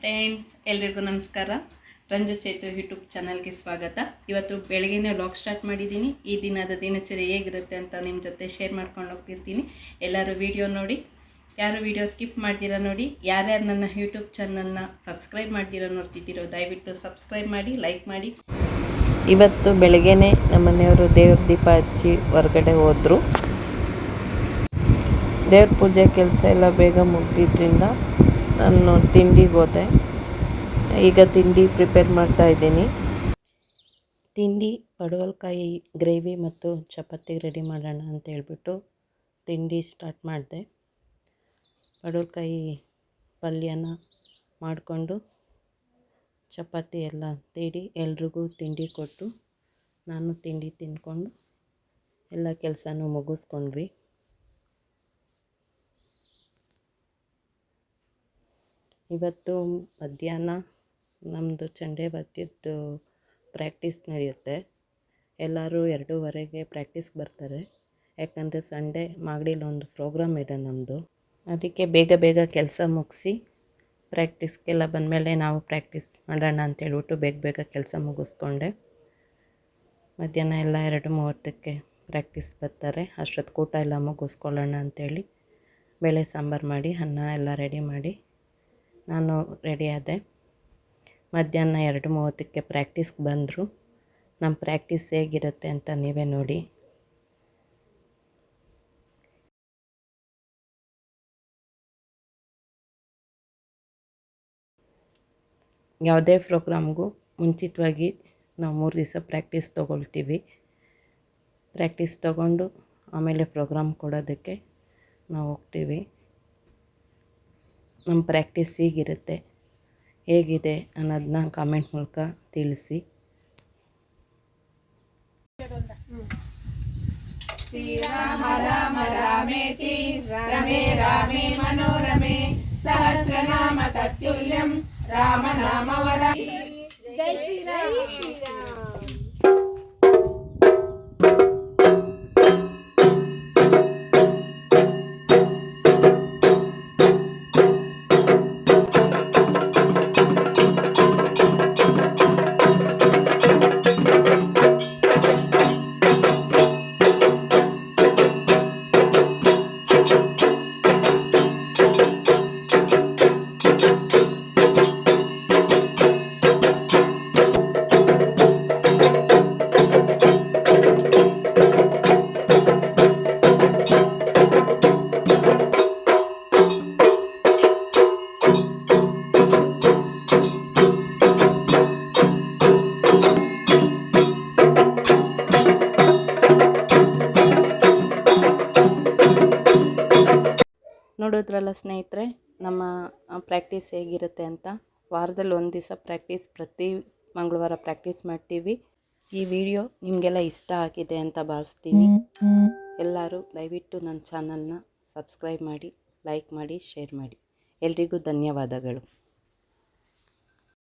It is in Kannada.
ಫ್ರೆಂಡ್ಸ್ ಎಲ್ರಿಗೂ ನಮಸ್ಕಾರ. ರಂಜು ಚೇತು ಯೂಟ್ಯೂಬ್ ಚಾನಲ್ಗೆ ಸ್ವಾಗತ. ಇವತ್ತು ಬೆಳಗ್ಗೆನೇ ವ್ಲಾಗ್ ಸ್ಟಾರ್ಟ್ ಮಾಡಿದ್ದೀನಿ. ಈ ದಿನದ ದಿನಚರಿ ಹೇಗಿರುತ್ತೆ ಅಂತ ನಿಮ್ಮ ಜೊತೆ ಶೇರ್ ಮಾಡ್ಕೊಂಡು ಹೋಗ್ತಿರ್ತೀನಿ. ಎಲ್ಲರೂ ವಿಡಿಯೋ ನೋಡಿ, ಯಾರು ವಿಡಿಯೋ ಸ್ಕಿಪ್ ಮಾಡ್ತೀರಾ ನೋಡಿ. ಯಾರ್ಯಾರು ನನ್ನ ಯೂಟ್ಯೂಬ್ ಚಾನಲ್ನ ಸಬ್ಸ್ಕ್ರೈಬ್ ಮಾಡ್ತೀರೋ ನೋಡ್ತಿದ್ದೀರೋ ದಯವಿಟ್ಟು ಸಬ್ಸ್ಕ್ರೈಬ್ ಮಾಡಿ, ಲೈಕ್ ಮಾಡಿ. ಇವತ್ತು ಬೆಳಗ್ಗೆನೇ ನಮ್ಮ ಮನೆಯವರು ದೇವ್ರ ದೀಪ ಹಚ್ಚಿ ಹೊರಗಡೆ ಹೋದರು. ದೇವ್ರ ಪೂಜೆ ಕೆಲಸ ಎಲ್ಲ ಬೇಗ ಮುಗಿದಿದ್ದರಿಂದ ನಾನು ತಿಂಡಿಗೆ ಹೋದೆ. ಈಗ ತಿಂಡಿ ಪ್ರಿಪೇರ್ ಮಾಡ್ತಾ ಇದ್ದೀನಿ. ತಿಂಡಿ ಪಡವಲಕಾಯಿ ಗ್ರೇವಿ ಮತ್ತು ಚಪಾತಿ ರೆಡಿ ಮಾಡೋಣ ಅಂತ ಹೇಳ್ಬಿಟ್ಟು ತಿಂಡಿ ಸ್ಟಾರ್ಟ್ ಮಾಡಿದೆ. ಪಡವಲಕಾಯಿ ಪಲ್ಯನ ಮಾಡಿಕೊಂಡು ಚಪಾತಿ ಎಲ್ಲ ತೀಡಿ ಎಲ್ರಿಗೂ ತಿಂಡಿ ಕೊಟ್ಟು ನಾನು ತಿಂಡಿ ತಿಂದ್ಕೊಂಡು ಎಲ್ಲ ಕೆಲಸನೂ ಮುಗಿಸ್ಕೊಂಡ್ವಿ. ಇವತ್ತು ಮಧ್ಯಾಹ್ನ ನಮ್ಮದು ಚಂಡೆ ವಾದ್ಯದ್ದು ಪ್ರಾಕ್ಟೀಸ್ ನಡೆಯುತ್ತೆ. ಎಲ್ಲರೂ 2:30ಗೆ ಪ್ರಾಕ್ಟೀಸ್ಗೆ ಬರ್ತಾರೆ. ಯಾಕಂದರೆ ಸಂಡೇ ಮಾಗಡಿಲಿ ಒಂದು ಪ್ರೋಗ್ರಾಮ್ ಇದೆ ನಮ್ಮದು. ಅದಕ್ಕೆ ಬೇಗ ಬೇಗ ಕೆಲಸ ಮುಗಿಸಿ ಪ್ರಾಕ್ಟೀಸ್ಗೆಲ್ಲ ಬಂದಮೇಲೆ ನಾವು ಪ್ರಾಕ್ಟೀಸ್ ಮಾಡೋಣ ಅಂತೇಳ್ಬಿಟ್ಟು ಬೇಗ ಬೇಗ ಕೆಲಸ ಮುಗಿಸ್ಕೊಂಡೆ. ಮಧ್ಯಾಹ್ನ ಎಲ್ಲ 2:30ಕ್ಕೆ ಪ್ರಾಕ್ಟೀಸ್ ಬರ್ತಾರೆ. ಅಷ್ಟೊತ್ತು ಊಟ ಎಲ್ಲ ಮುಗಿಸ್ಕೊಳ್ಳೋಣ ಅಂಥೇಳಿ ಬೇಳೆ ಸಾಂಬಾರು ಮಾಡಿ ಅನ್ನ ಎಲ್ಲ ರೆಡಿ ಮಾಡಿ ನಾನು ರೆಡಿ ಆದೆ. ಮಧ್ಯಾಹ್ನ 2:30ಕ್ಕೆ ಪ್ರಾಕ್ಟೀಸ್ಗೆ ಬಂದರು. ನಮ್ಮ ಪ್ರಾಕ್ಟೀಸ್ ಹೇಗಿರುತ್ತೆ ಅಂತ ನೀವೇ ನೋಡಿ. ಯಾವುದೇ ಪ್ರೋಗ್ರಾಮ್ಗೂ ಮುಂಚಿತವಾಗಿ ನಾವು 3 ದಿವಸ ಪ್ರಾಕ್ಟೀಸ್ ತೊಗೊಳ್ತೀವಿ. ಪ್ರಾಕ್ಟೀಸ್ ತೊಗೊಂಡು ಆಮೇಲೆ ಪ್ರೋಗ್ರಾಮ್ ಕೊಡೋದಕ್ಕೆ ನಾವು ಹೋಗ್ತೀವಿ. ನಮ್ಮ ಪ್ರಾಕ್ಟೀಸ್ ಹೀಗಿರುತ್ತೆ, ಹೇಗಿದೆ ಅನ್ನೋದನ್ನ ಕಾಮೆಂಟ್ ಮೂಲಕ ತಿಳಿಸಿ. ಶ್ರೀರಾಮ ರಾಮ ರಾಮೇತಿ ರಮೇ ರಾಮೇ ಮನೋರಮೆ ಸಹಸ್ರನಾಮ ತತ್ಯುಲ್ಯಂ ರಾಮ ನಾಮ ವರ. ಜೈ ಶ್ರೀರಾಮ. ನೋಡಿದ್ರಲ್ಲ ಸ್ನೇಹಿತರೆ, ನಮ್ಮ ಪ್ರಾಕ್ಟೀಸ್ ಹೇಗಿರುತ್ತೆ ಅಂತ. ವಾರದಲ್ಲಿ 1 ದಿವಸ ಪ್ರಾಕ್ಟೀಸ್, ಪ್ರತಿ ಮಂಗಳವಾರ ಪ್ರಾಕ್ಟೀಸ್ ಮಾಡ್ತೀವಿ. ಈ ವಿಡಿಯೋ ನಿಮಗೆಲ್ಲ ಇಷ್ಟ ಆಗಿದೆ ಅಂತ ಭಾವಿಸ್ತೀನಿ. ಎಲ್ಲರೂ ದಯವಿಟ್ಟು ನನ್ನ ಚಾನಲ್ನ ಸಬ್ಸ್ಕ್ರೈಬ್ ಮಾಡಿ, ಲೈಕ್ ಮಾಡಿ, ಶೇರ್ ಮಾಡಿ. ಎಲ್ರಿಗೂ ಧನ್ಯವಾದಗಳು.